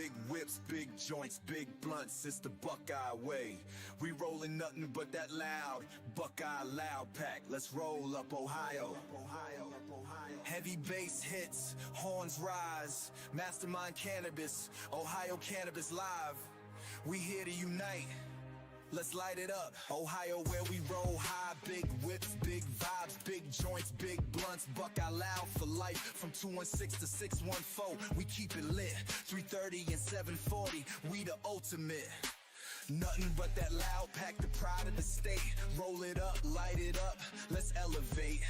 big whips, big joints, big blunts, it's the Buckeye way. We rollin' nothing but that loud Buckeye loud pack. Let's roll up Ohio. Heavy bass hits, horns rise, mastermind cannabis, Ohio Cannabis Live. We here to unite. Let's light it up. Ohio where we roll high, big whips, big vibes, big joints, big blunts, Buckeye loud for life. From 216 to 614, we keep it lit. 330 and 740, we the ultimate. Nothing but that loud pack, the pride of the state. Roll it up, light it up, let's elevate.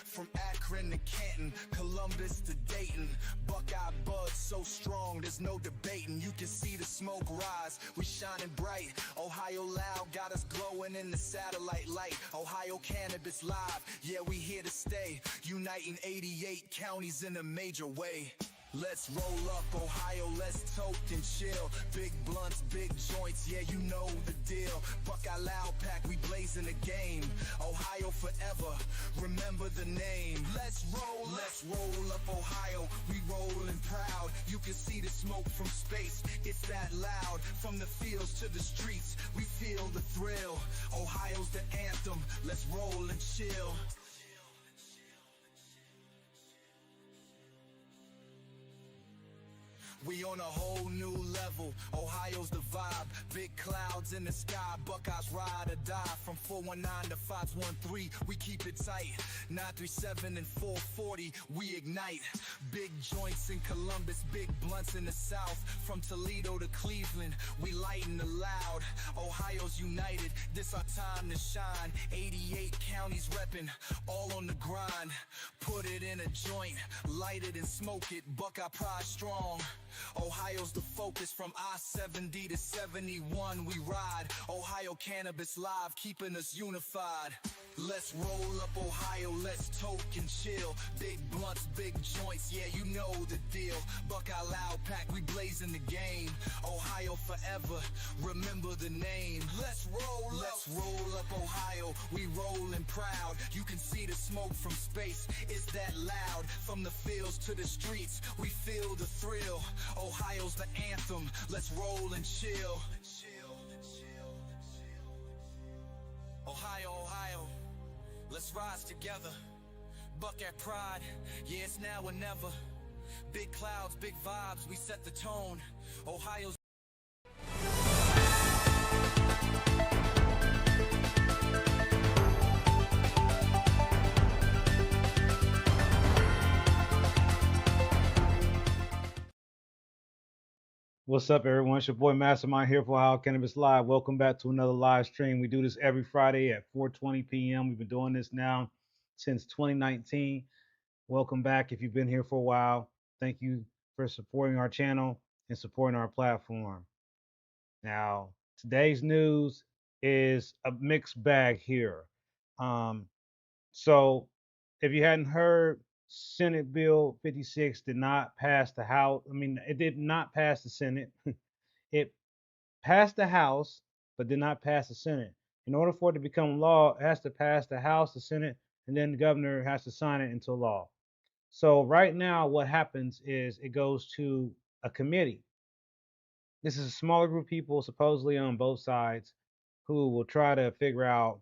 From Akron to Canton, Columbus to Dayton, Buckeye buzz so strong, there's no debating. You can see the smoke rise, we shining bright. Ohio loud, got us glowing in the satellite light. Ohio Cannabis Live, yeah, we here to stay. Uniting 88 counties in a major way. Let's roll up Ohio, let's toke and chill. Big blunts, big joints, yeah, you know the deal. Buckeye loud pack, we blazing the game. Ohio forever, remember the name. Let's roll up Ohio, we rollin' proud. You can see the smoke from space, it's that loud. From the fields to the streets, we feel the thrill. Ohio's the anthem, let's roll and chill. We on a whole new level, Ohio's the vibe. Big clouds in the sky, Buckeyes ride or die. From 419 to 513, we keep it tight. 937 and 440, we ignite. Big joints in Columbus, big blunts in the south. From Toledo to Cleveland, we lighten the loud. Ohio's united, this our time to shine. 88 counties reppin', all on the grind. Put it in a joint, light it and smoke it, Buckeye pride strong. Ohio's the focus, from I-70 to 71 we ride. Ohio Cannabis Live, keeping us unified. Let's roll up Ohio, let's toke and chill. Big blunts, big joints, yeah, you know the deal. Buckeye loud pack, we blazing the game. Ohio forever, remember the name. Let's roll up Ohio, we rollin' proud. You can see the smoke from space, it's that loud. From the fields to the streets, we feel the thrill. Ohio's the anthem, let's roll and chill. Ohio, Ohio, let's rise together. Buckeye pride, yeah, it's now or never. Big clouds, big vibes, we set the tone. Ohio's What's up, everyone? It's your boy Mastermind here for Ohio Cannabis Live. Welcome back to another live stream. We do this every Friday at 4:20 p.m. We've been doing this now since 2019. Welcome back if you've been here for a while. Thank you for supporting our channel and supporting our platform. Now, today's news is a mixed bag here. So, if you hadn't heard, Senate Bill 56 did not pass the House. I mean, it did not pass the Senate. It passed the House, but did not pass the Senate. In order for it to become law, it has to pass the House, the Senate, and then the governor has to sign it into law. So right now, what happens is it goes to a committee. This is a smaller group of people, supposedly on both sides, who will try to figure out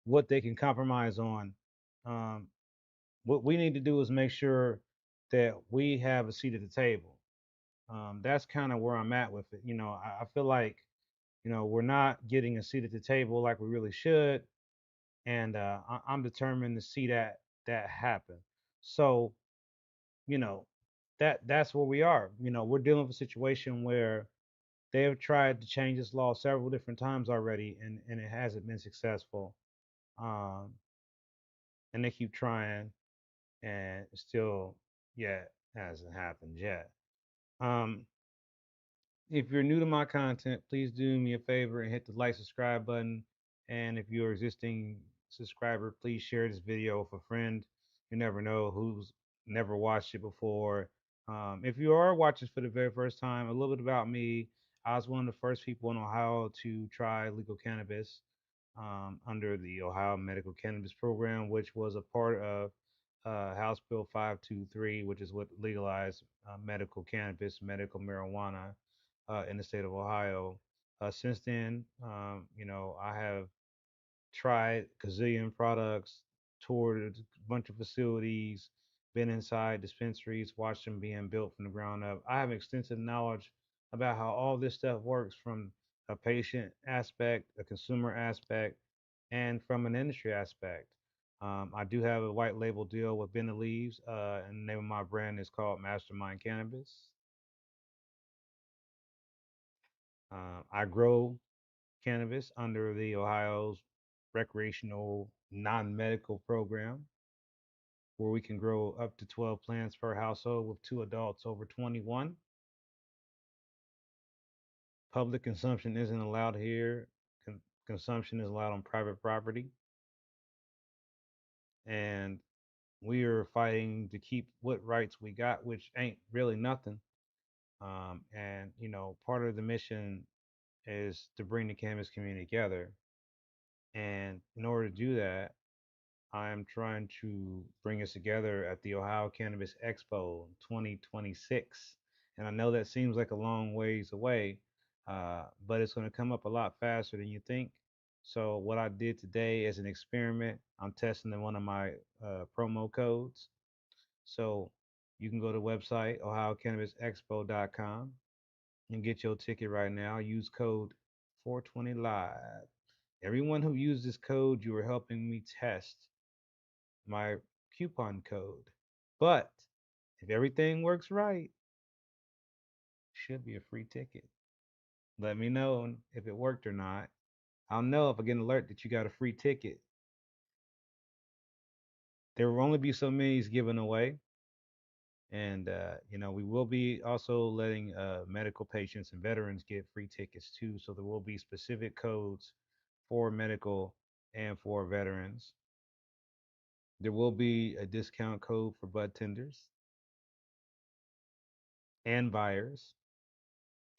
what they can compromise on. Um, what we need to do is make sure that we have a seat at the table. That's kind of where I'm at with it. I feel like, we're not getting a seat at the table like we really should, and I'm determined to see that happen. So, you know, that's where we are. We're dealing with a situation where they have tried to change this law several different times already, and it hasn't been successful. Um, and they keep trying, and still yet hasn't happened yet. Um, if you're new to my content, please do me a favor and hit the like subscribe button. And if you're an existing subscriber, please share this video with a friend. You never know who's never watched it before. If you are watching for the very first time, a little bit about me. I was one of the first people in Ohio to try legal cannabis under the Ohio Medical Cannabis Program, which was a part of House Bill 523, which is what legalized medical cannabis, medical marijuana. in the state of Ohio. Since then, I have tried gazillion products, toured a bunch of facilities, been inside dispensaries, watched them being built from the ground up. I have extensive knowledge about how all this stuff works from a patient aspect, a consumer aspect, and from an industry aspect. I do have a white label deal with Ben Leaves, and the name of my brand is called Mastermind Cannabis. I grow cannabis under the Ohio's recreational non-medical program, where we can grow up to 12 plants per household with two adults over 21. Public consumption isn't allowed here. Consumption is allowed on private property, and we are fighting to keep what rights we got, which ain't really nothing. And part of the mission is to bring the cannabis community together. And in order to do that, I'm trying to bring us together at the Ohio Cannabis Expo 2026. And I know that seems like a long ways away, but it's going to come up a lot faster than you think. So, what I did today is an experiment. I'm testing in one of my promo codes. So, you can go to the website, ohiocannabisexpo.com, and get your ticket right now. Use code 420 Live. Everyone who uses this code, you are helping me test my coupon code. But if everything works right, should be a free ticket. Let me know if it worked or not. I'll know if I get an alert that you got a free ticket. There will only be so many given away. And, we will be also letting medical patients and veterans get free tickets too. So there will be specific codes for medical and for veterans. There will be a discount code for bud tenders and buyers.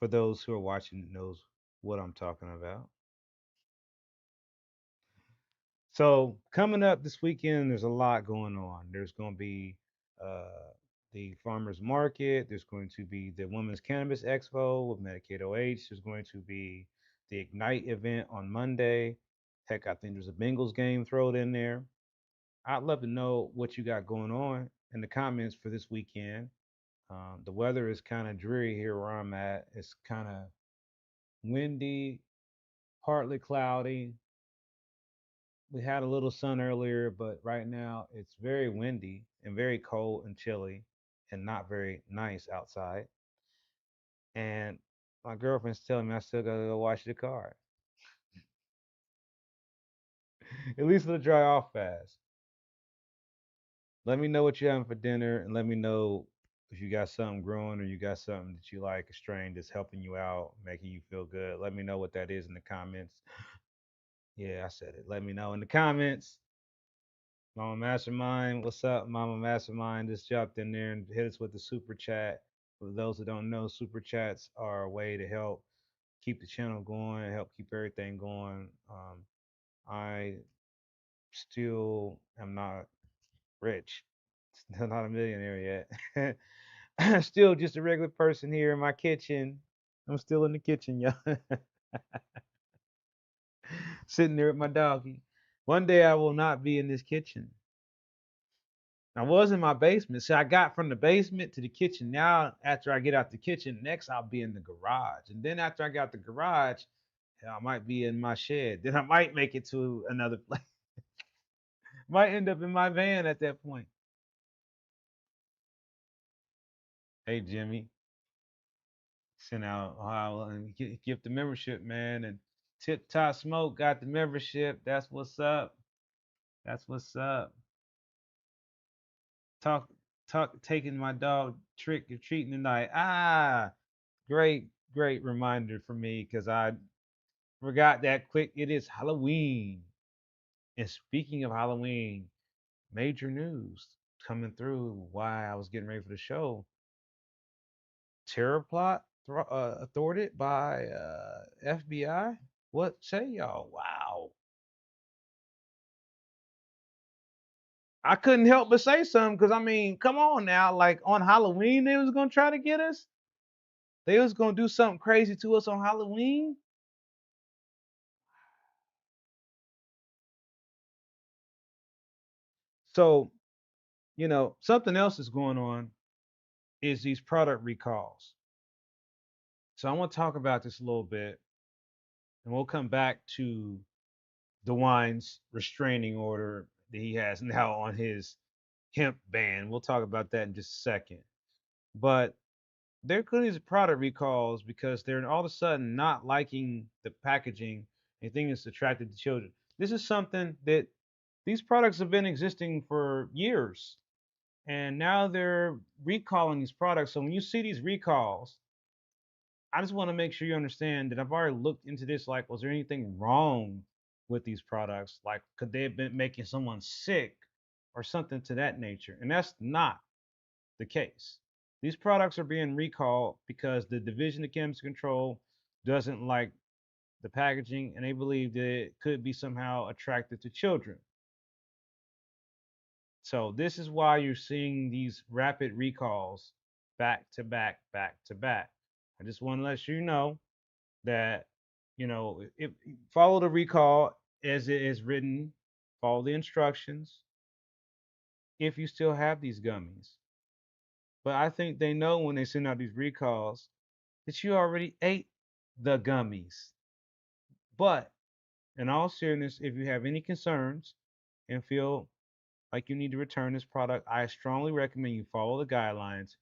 For those who are watching knows what I'm talking about. So coming up this weekend, there's a lot going on. There's going to be uh, the farmers market. There's going to be the Women's Cannabis Expo with Medicaid OH. There's going to be the Ignite event on Monday. Heck, I think there's a Bengals game thrown in there. I'd love to know what you got going on in the comments for this weekend. The weather is kind of dreary here where I'm at. It's kind of windy, partly cloudy. We had a little sun earlier, but right now it's very windy and very cold and chilly and not very nice outside. And my girlfriend's telling me I still gotta go wash the car. At least it'll dry off fast. Let me know what you're having for dinner and let me know if you got something growing or you got something that you like, a strain that's helping you out, making you feel good. Let me know what that is in the comments. Yeah, I said it. Let me know in the comments. Mama Mastermind, what's up, Mama Mastermind? Just jumped in there and hit us with the super chat. For those that don't know, super chats are a way to help keep the channel going, help keep everything going. I still am not rich, still not a millionaire yet. Still just a regular person here in my kitchen. I'm still in the kitchen, y'all. Sitting there with my doggy. One day I will not be in this kitchen. I was in my basement. So I got from the basement to the kitchen. Now, after I get out the kitchen, next I'll be in the garage. And then after I got the garage, I might be in my shed. Then I might make it to another place. Might end up in my van at that point. Hey, Jimmy, send out Ohio and give the membership, man. And Tip Top Smoke got the membership. That's what's up. That's what's up. Talk, taking my dog trick or treating tonight. Great, great reminder for me because I forgot that quick. It is Halloween. And speaking of Halloween, major news coming through while I was getting ready for the show. Terror plot thwarted by FBI. What say y'all? Wow. I couldn't help but say something because I mean, come on now. Like on Halloween, they was gonna try to get us. They was gonna do something crazy to us on Halloween. So, something else is going on is these product recalls. So I want to talk about this a little bit, and we'll come back to DeWine's restraining order that he has now on his hemp ban. We'll talk about that in just a second. But they're including these product recalls because they're all of a sudden not liking the packaging and think it's attracted to children. This is something that these products have been existing for years, and now they're recalling these products. So when you see these recalls, I just want to make sure you understand that I've already looked into this. Like, was there anything wrong with these products? Like, could they have been making someone sick or something to that nature? And that's not the case. These products are being recalled because the Division of Chemistry Control doesn't like the packaging and they believe that it could be somehow attracted to children. So this is why you're seeing these rapid recalls back to back, back to back. I just want to let you know that if follow the recall as it is written, follow the instructions if you still have these gummies. But I think they know when they send out these recalls that you already ate the gummies. But in all seriousness, if you have any concerns and feel like you need to return this product, I strongly recommend you follow the guidelines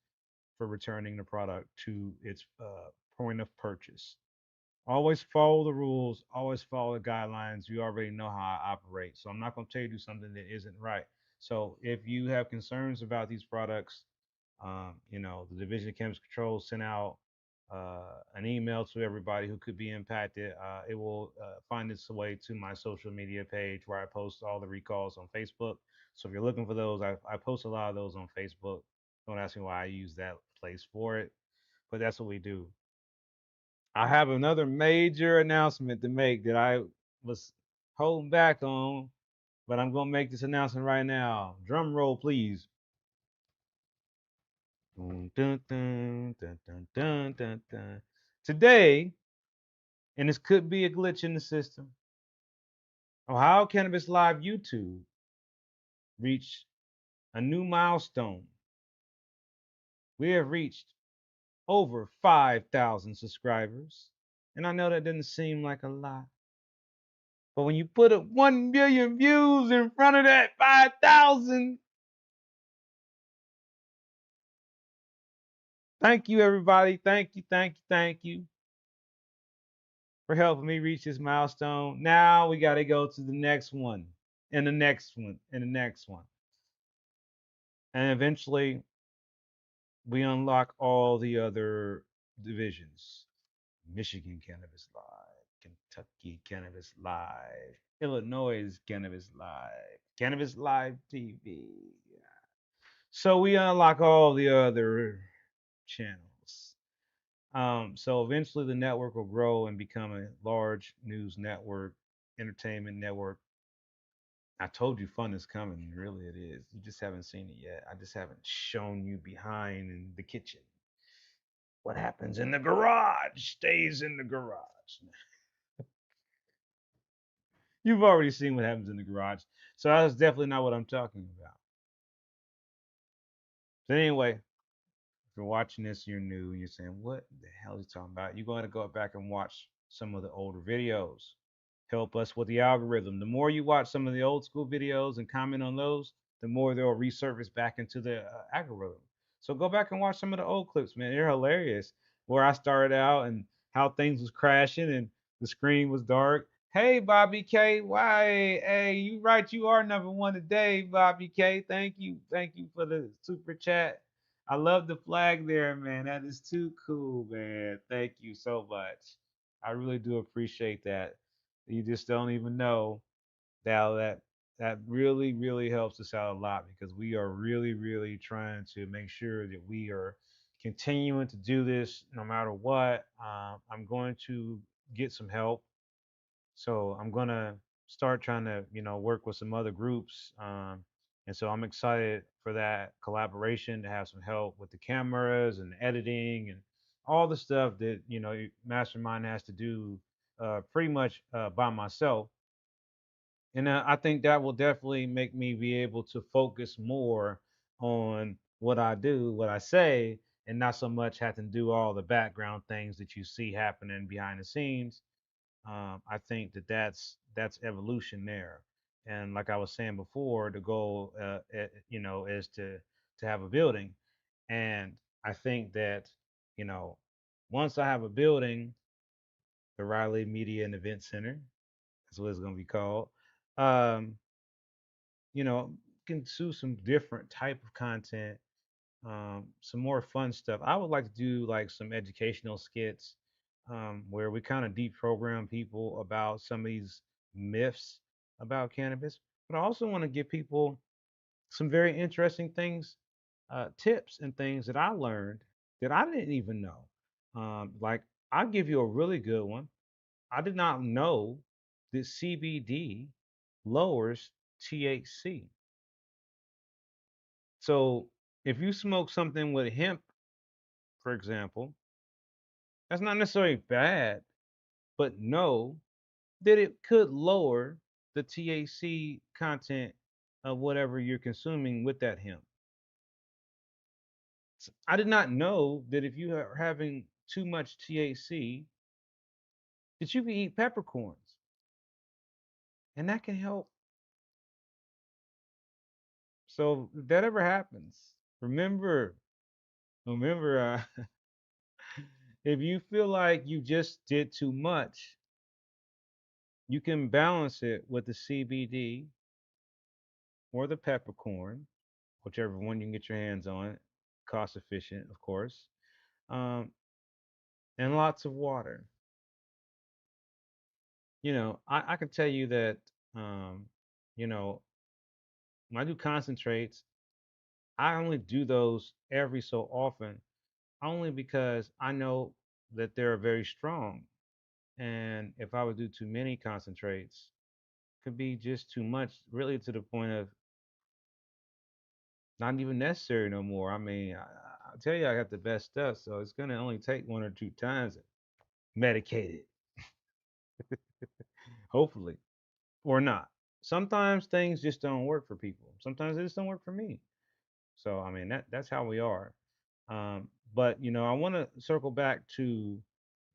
for returning the product to its point of purchase. Always follow the rules, always follow the guidelines. You already know how I operate. So I'm not going to tell you to do something that isn't right. So if you have concerns about these products, the Division of Chemistry Control sent out an email to everybody who could be impacted. It will find its way to my social media page where I post all the recalls on Facebook. So if you're looking for those, I post a lot of those on Facebook. Don't ask me why I use that place for it, but that's what we do. I have another major announcement to make that I was holding back on, but I'm going to make this announcement right now. Drum roll, please. Dun, dun, dun, dun, dun, dun, dun, dun. Today, and this could be a glitch in the system, Ohio Cannabis Live YouTube reached a new milestone. We have reached over 5,000 subscribers. And I know that didn't seem like a lot. But when you put up 1 million views in front of that 5,000, thank you, everybody. Thank you, thank you, thank you for helping me reach this milestone. Now we got to go to the next one, and the next one, and the next one. And eventually, we unlock all the other divisions. Michigan Cannabis Live, Kentucky Cannabis Live, Illinois Cannabis Live, Cannabis Live TV. So we unlock all the other channels. So eventually the network will grow and become a large news network, entertainment network. I told you fun is coming. Really, it is. You just haven't seen it yet. I just haven't shown you behind in the kitchen. What happens in the garage stays in the garage. You've already seen what happens in the garage. So that's definitely not what I'm talking about. But anyway, if you're watching this, you're new, and you're saying, what the hell is he talking about? You're going to go back and watch some of the older videos. Help us with the algorithm. The more you watch some of the old school videos and comment on those, the more they'll resurface back into the algorithm. So go back and watch some of the old clips, man. They're hilarious. Where I started out and how things was crashing and the screen was dark. Hey, Bobby K. Why? Hey, you right. You are number one today, Bobby K. Thank you for the super chat. I love the flag there, man. That is too cool, man. Thank you so much. I really do appreciate that. You just don't even know that really helps us out a lot because we are really trying to make sure that we are continuing to do this no matter what. I'm going to get some help, so I'm gonna start trying to work with some other groups. And so I'm excited for that collaboration to have some help with the cameras and editing and all the stuff that mastermind has to do pretty much by myself. And I think that will definitely make me be able to focus more on what I do, what I say, and not so much have to do all the background things that you see happening behind the scenes. I think that that's evolution there. And like I was saying before, the goal, is to have a building. And I think that, you know, once I have a building, the Riley Media and Event Center, that's what it's going to be called. Um, you know, can do some different type of content, some more fun stuff. I would like to do like some educational skits, where we kind of deprogram people about some of these myths about cannabis. But I also want to give people some very interesting things, tips and things that I learned that I didn't even know. Like I'll give you a really good one. I did not know that CBD lowers THC. So if you smoke something with hemp, for example, that's not necessarily bad, but know that it could lower the THC content of whatever you're consuming with that hemp. I did not know that if you are having too much THC, that you can eat peppercorns, and that can help. So if that ever happens, remember, if you feel like you just did too much, you can balance it with the CBD or the peppercorn, whichever one you can get your hands on, cost efficient, of course, um, and lots of water. I can tell you that, um, you know, when I do concentrates, I only do those every so often, only because I know that they're very strong. And if I would do too many concentrates, it could be just too much, really, to the point of not even necessary no more. I mean, I'll tell you, I got the best stuff, so it's gonna only take one or two times. Medicated, hopefully, or not. Sometimes things just don't work for people. Sometimes they just don't work for me. So I mean, that's how we are. But I want to circle back to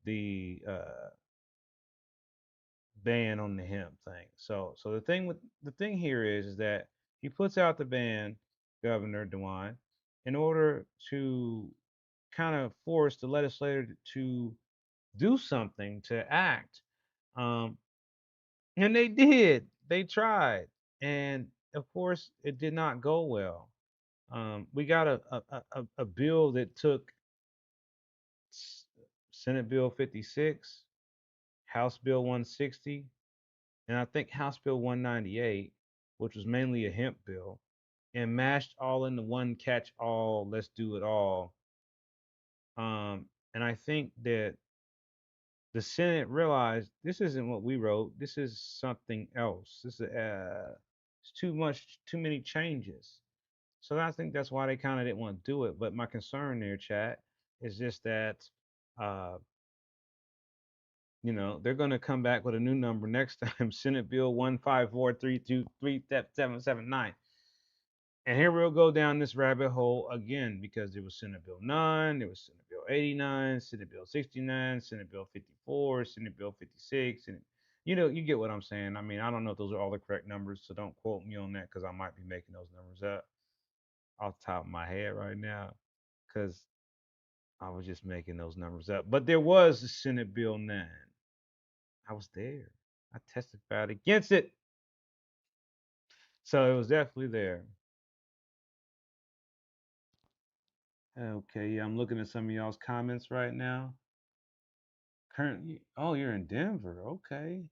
the ban on the hemp thing. So the thing here is that he puts out the ban, Governor DeWine, in order to kind of force the legislator to do something, to act. Um, and they did. They tried, and of course, it did not go well. We got a bill that took Senate Bill 56, House Bill 160, and I think House Bill 198, which was mainly a hemp bill, and mashed all into one catch all, let's do it all. And I think that the Senate realized this isn't what we wrote. This is something else. It's too much, too many changes. So I think that's why they kind of didn't want to do it. But my concern there, chat, is just that, uh, they're going to come back with a new number next time. Senate Bill 154-323-779. And here we'll go down this rabbit hole again because there was Senate Bill 9, there was Senate Bill 89, Senate Bill 69, Senate Bill 54, Senate Bill 56, and you get what I'm saying. I mean, I don't know if those are all the correct numbers, so don't quote me on that because I might be making those numbers up off the top of my head right now because I was just making those numbers up. But there was a Senate Bill 9. I was there. I testified against it. So it was definitely there. Okay, yeah, I'm looking at some of y'all's comments right now. Currently, oh, you're in Denver. Okay.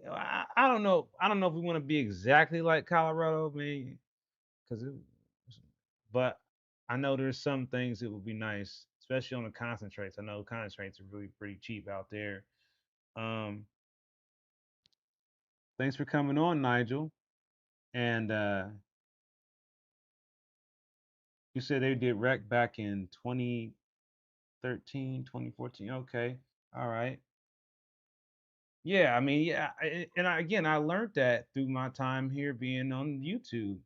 I don't know. I don't know if we want to be exactly like Colorado, man, because but I know there's some things that would be nice, especially on the concentrates. I know concentrates are really pretty cheap out there. Um, Thanks for coming on, Nigel. And you said they did rec back in 20. 13, 2014. Okay. All right. Yeah, I mean, yeah, and again, I learned that through my time here being on YouTube.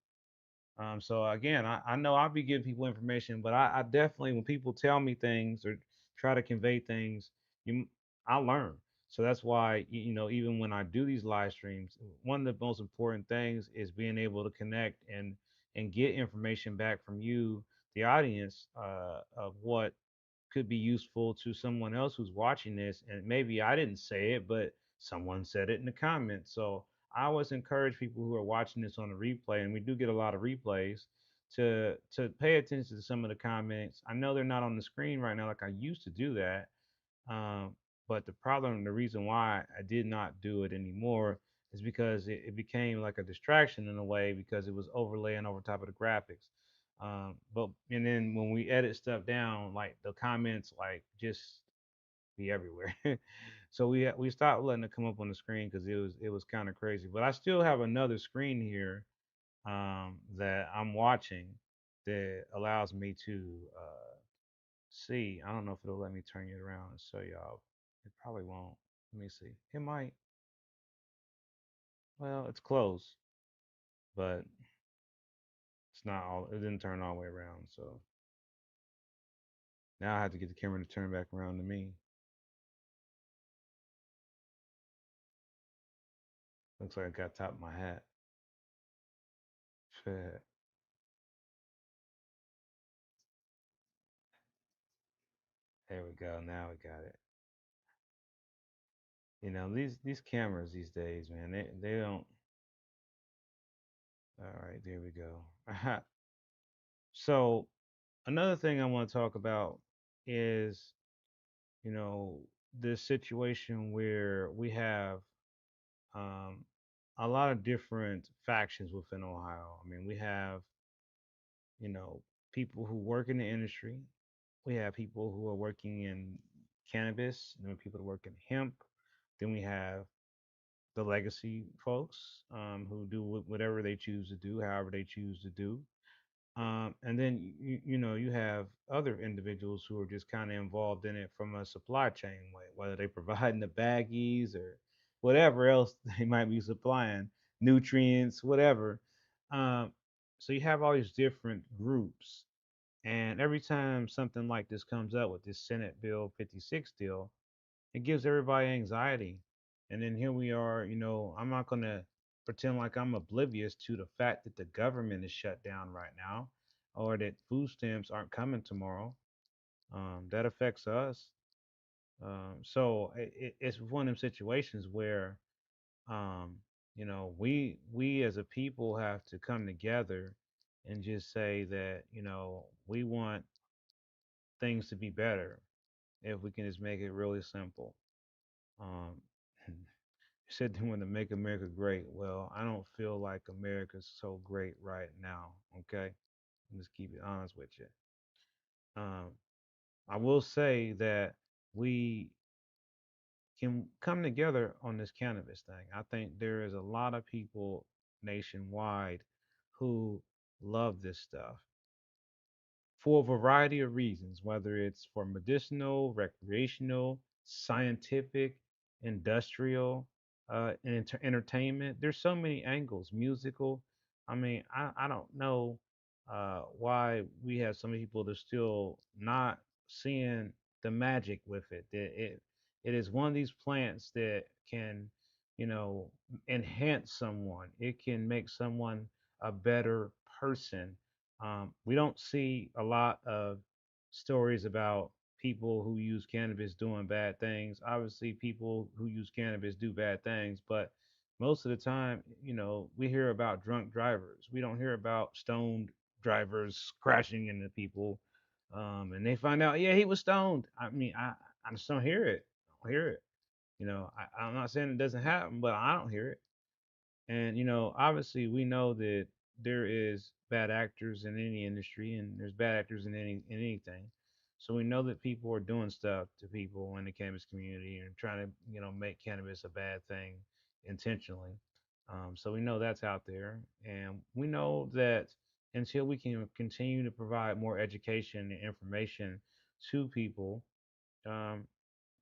So again, I know I'll be giving people information, but I definitely, when people tell me things or try to convey things, you, I learn. So that's why, even when I do these live streams, one of the most important things is being able to connect and get information back from you, the audience, of what could be useful to someone else who's watching this. And maybe I didn't say it, but someone said it in the comments. So I always encourage people who are watching this on the replay, and we do get a lot of replays, to pay attention to some of the comments. I know they're not on the screen right now like I used to do that. Um, but the problem, the reason why I did not do it anymore is because it became like a distraction in a way because it was overlaying over top of the graphics. But and then when we edit stuff down, like the comments like just be everywhere. So we stopped letting it come up on the screen because it was kind of crazy. But I still have another screen here, that I'm watching, that allows me to see. I don't know if it'll let me turn it around and show y'all. It probably won't. Let me see. It might. Well, it's close, but it's not all. It didn't turn all the way around. So now I have to get the camera to turn back around to me. Looks like I got top of my hat. There we go. Now we got it. These cameras these days, man, they don't. All right, there we go. So another thing I want to talk about is, you know, this situation where we have, um, a lot of different factions within Ohio. I mean, we have, you know, people who work in the industry. We have people who are working in cannabis, and then people who work in hemp. Then we have the legacy folks, who do whatever they choose to do, however they choose to do. And then you have other individuals who are just kind of involved in it from a supply chain way, whether they providing the baggies or whatever else they might be supplying, nutrients, whatever. Um, so you have all these different groups, and every time something like this comes up with this Senate Bill 56 deal, it gives everybody anxiety. And then here we are, I'm not going to pretend like I'm oblivious to the fact that the government is shut down right now, or that food stamps aren't coming tomorrow. That affects us. So it's one of them situations where, um, we as a people have to come together and just say that, we want things to be better if we can just make it really simple. Um, said they want to make America great. Well, I don't feel like America's so great right now. Okay, let's keep it honest with you. Um, I will say that we can come together on this cannabis thing. I think there is a lot of people nationwide who love this stuff for a variety of reasons, whether it's for medicinal, recreational, scientific, industrial, and entertainment. There's so many angles, musical. I mean, I don't know, why we have so many people that are still not seeing the magic with it. That it is one of these plants that can, enhance someone. It can make someone a better person. We don't see a lot of stories about people who use cannabis doing bad things. Obviously, people who use cannabis do bad things, but most of the time, we hear about drunk drivers. We don't hear about stoned drivers crashing into people, and they find out, yeah, he was stoned. I mean, I just don't hear it. I don't hear it. I'm not saying it doesn't happen, but I don't hear it. And obviously, we know that there is bad actors in any industry, and there's bad actors in anything. So we know that people are doing stuff to people in the cannabis community and trying to, make cannabis a bad thing intentionally. So we know that's out there, and we know that until we can continue to provide more education and information to people, um,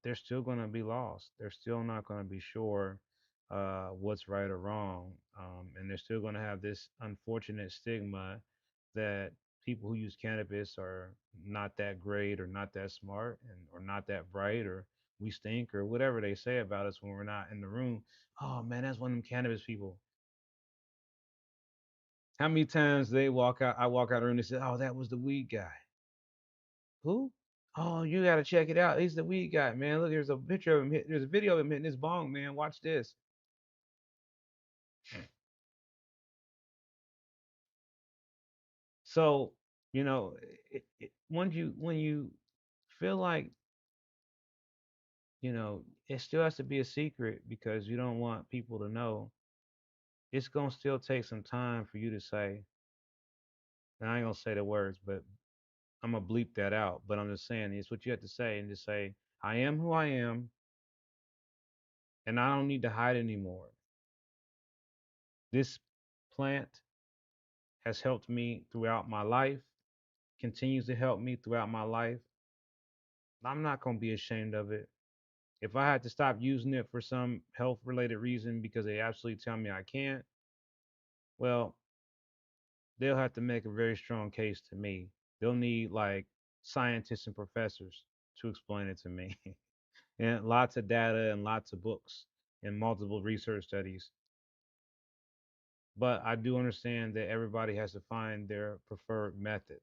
they're still going to be lost. They're still not going to be sure what's right or wrong. And they're still going to have this unfortunate stigma that people who use cannabis are not that great or not that smart and or not that bright or we stink or whatever they say about us when we're not in the room. Oh man, that's one of them cannabis people. How many times they walk out? I walk out of the room and they say, "Oh, that was the weed guy." Who? Oh, you got to check it out. He's the weed guy, man. Look, there's a picture of him. There's a video of him hitting his bong, man. Watch this. So, you know, when you feel like, it still has to be a secret because you don't want people to know. It's gonna still take some time for you to say. And I ain't gonna say the words, but I'm gonna bleep that out. But I'm just saying it's what you have to say and just say, I am who I am, and I don't need to hide anymore. This plant has helped me throughout my life, continues to help me throughout my life. I'm not going to be ashamed of it. If I had to stop using it for some health related reason because they absolutely tell me I can't, well, they'll have to make a very strong case to me. They'll need like scientists and professors to explain it to me. And lots of data and lots of books and multiple research studies. But I do understand that everybody has to find their preferred method.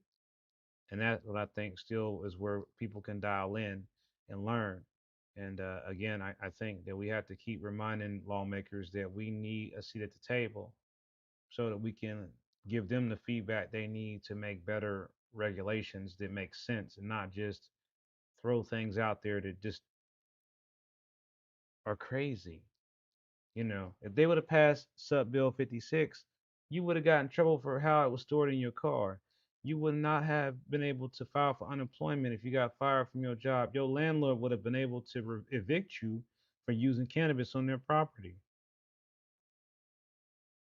And that's what I think still is where people can dial in and learn. And again, I think that we have to keep reminding lawmakers that we need a seat at the table so that we can give them the feedback they need to make better regulations that make sense and not just throw things out there that just are crazy. If they would have passed Sub Bill 56, you would have gotten in trouble for how it was stored in your car. You would not have been able to file for unemployment if you got fired from your job. Your landlord would have been able to evict you for using cannabis on their property.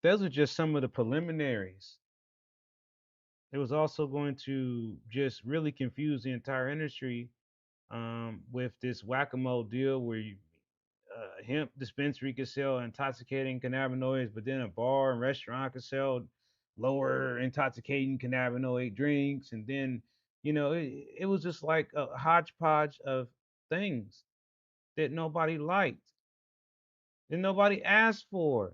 Those are just some of the preliminaries. It was also going to just really confuse the entire industry with this whack-a-mole deal where hemp dispensary could sell intoxicating cannabinoids, but then a bar and restaurant could sell lower intoxicating cannabinoid drinks. And then, it was just like a hodgepodge of things that nobody liked, that nobody asked for.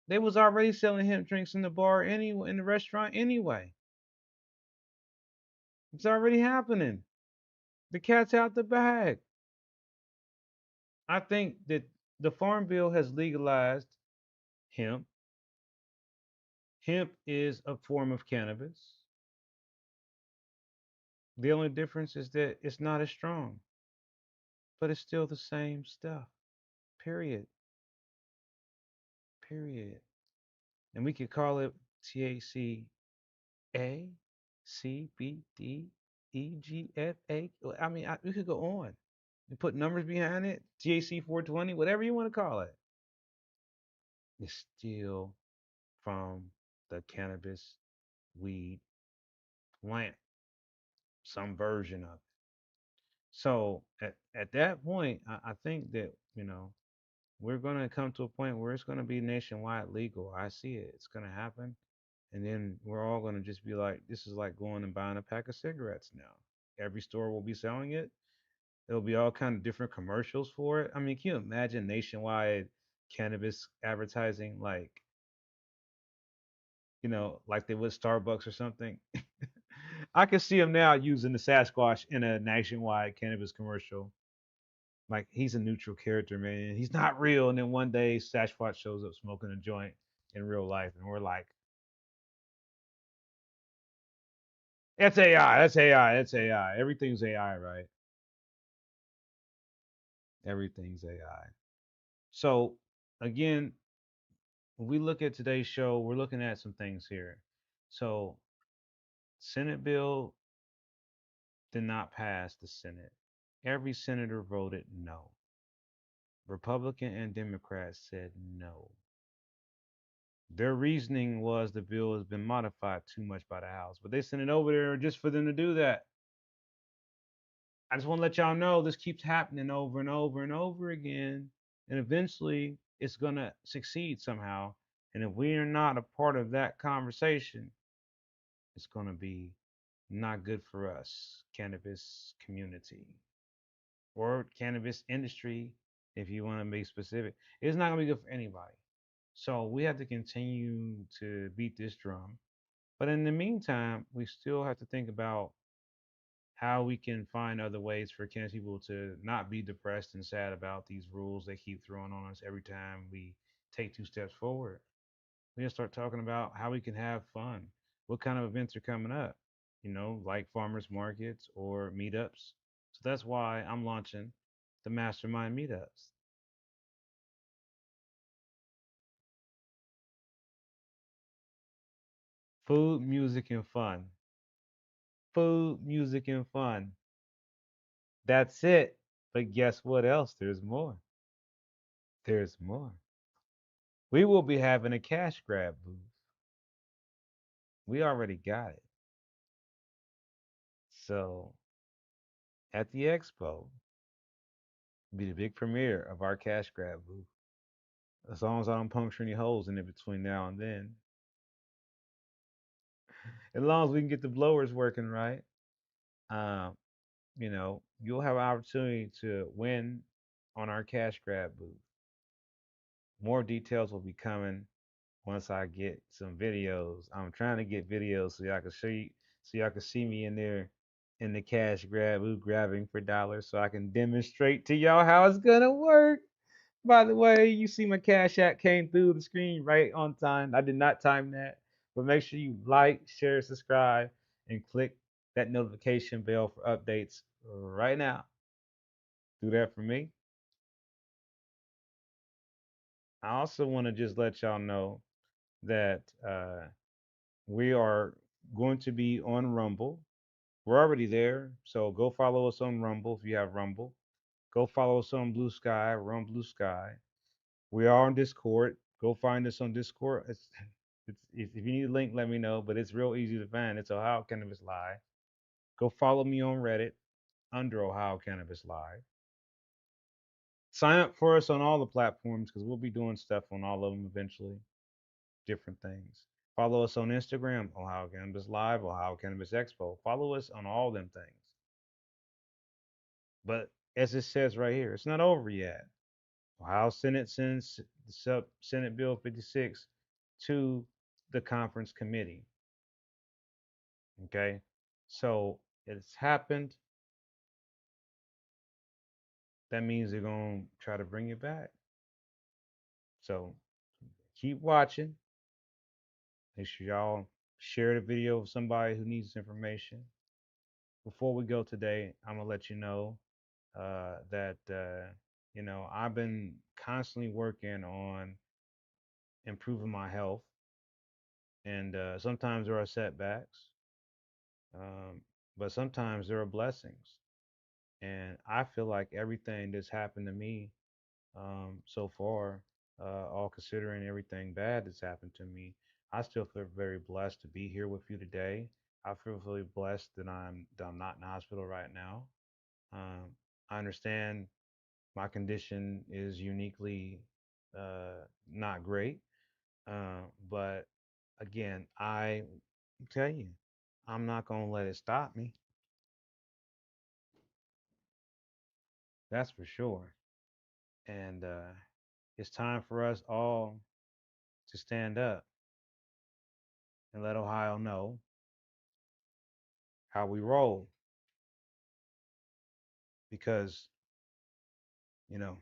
They was already selling hemp drinks in the bar anyway, in the restaurant anyway. It's already happening. The cat's out the bag. I think that the Farm Bill has legalized hemp. Hemp is a form of cannabis. The only difference is that it's not as strong, but it's still the same stuff. Period. Period. And we could call it THC A, C, B, D, E, G, F, A. I mean, we could go on. You put numbers behind it, THC 420, whatever you want to call it. It's still from the cannabis weed plant, some version of it. So at that point, I think that, we're going to come to a point where it's going to be nationwide legal. I see it. It's going to happen. And then we're all going to just be like, this is like going and buying a pack of cigarettes now. Every store will be selling it. There'll be all kind of different commercials for it. I mean, can you imagine nationwide cannabis advertising like they would Starbucks or something? I can see them now using the Sasquatch in a nationwide cannabis commercial. Like he's a neutral character, man. He's not real. And then one day Sasquatch shows up smoking a joint in real life, and we're like, "That's AI. That's AI. That's AI. Everything's AI, right? Everything's AI." So again, when we look at today's show, we're looking at some things here. So Senate bill did not pass the Senate. Every senator voted no. Republican and Democrats said no. Their reasoning was the bill has been modified too much by the House, but they sent it over there just for them to do that. I just want to let y'all know this keeps happening over and over and over again. And eventually it's going to succeed somehow. And if we are not a part of that conversation, it's going to be not good for us, cannabis community or cannabis industry, if you want to be specific. It's not going to be good for anybody. So we have to continue to beat this drum. But in the meantime, we still have to think about how we can find other ways for Kansas people to not be depressed and sad about these rules they keep throwing on us every time we take two steps forward. We gotta start talking about how we can have fun. What kind of events are coming up? Like farmers markets or meetups. So that's why I'm launching the mastermind meetups. Food, music, and fun. Food, music, and fun. That's it. But guess what else? There's more. There's more. We will be having a cash grab booth. We already got it. So at the expo, be the big premiere of our cash grab booth. As long as I don't puncture any holes in it between now and then. As long as we can get the blowers working right, um, you'll have an opportunity to win on our cash grab booth. More details will be coming once I get some videos. I'm trying to get videos so y'all can see me in there in the cash grab booth grabbing for dollars so I can demonstrate to y'all how it's gonna work. By the way, you see my cash app came through the screen right on time. I did not time that. But make sure you like, share, subscribe, and click that notification bell for updates right now. Do that for me. I also want to just let y'all know that we are going to be on Rumble. We're already there, so go follow us on Rumble if you have Rumble. Go follow us on Blue Sky. We're on Blue Sky. We are on Discord. Go find us on Discord. If you need a link, let me know. But it's real easy to find. It's Ohio Cannabis Live. Go follow me on Reddit under Ohio Cannabis Live. Sign up for us on all the platforms because we'll be doing stuff on all of them eventually. Different things. Follow us on Instagram, Ohio Cannabis Live, Ohio Cannabis Expo. Follow us on all them things. But as it says right here, it's not over yet. Ohio Senate sends Senate Bill 56 to the conference committee. Okay, so it's happened. That means they're gonna try to bring it back. So keep watching. Make sure y'all share the video with somebody who needs this information. Before we go today, I'm gonna let you know that I've been constantly working on improving my health, and sometimes there are setbacks, um, but sometimes there are blessings. And I feel like everything that's happened to me so far, all considering everything bad that's happened to me, I still feel very blessed to be here with you today. I feel really blessed that I'm not in the hospital right now. Um, I understand my condition is uniquely not great, but again, I tell you, I'm not gonna let it stop me. That's for sure. And it's time for us all to stand up and let Ohio know how we roll because, you know,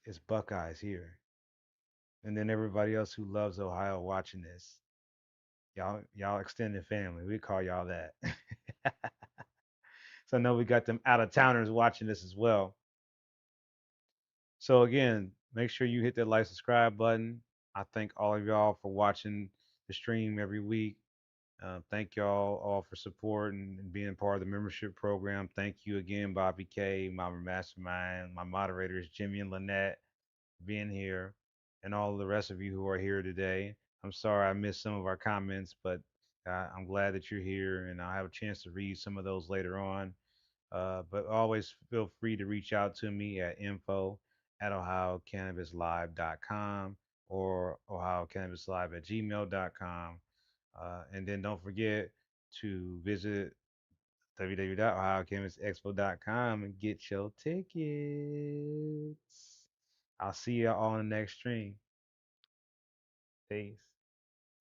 it's Buckeyes here. And then everybody else who loves Ohio watching this, y'all extended family. We call y'all that. So I know we got them out of towners watching this as well. So again, make sure you hit that like subscribe button. I thank all of y'all for watching the stream every week. Thank y'all all for support and being part of the membership program. Thank you again, Bobby K, my mastermind, my moderators, Jimmy and Lynette, being here, and all the rest of you who are here today. I'm sorry I missed some of our comments, but I'm glad that you're here, and I'll have a chance to read some of those later on. But always feel free to reach out to me at info at ohiocannabislive.com or ohiocannabislive at gmail.com. And then don't forget to visit www.ohiocannabisexpo.com and get your tickets. I'll see you all on the next stream. Peace.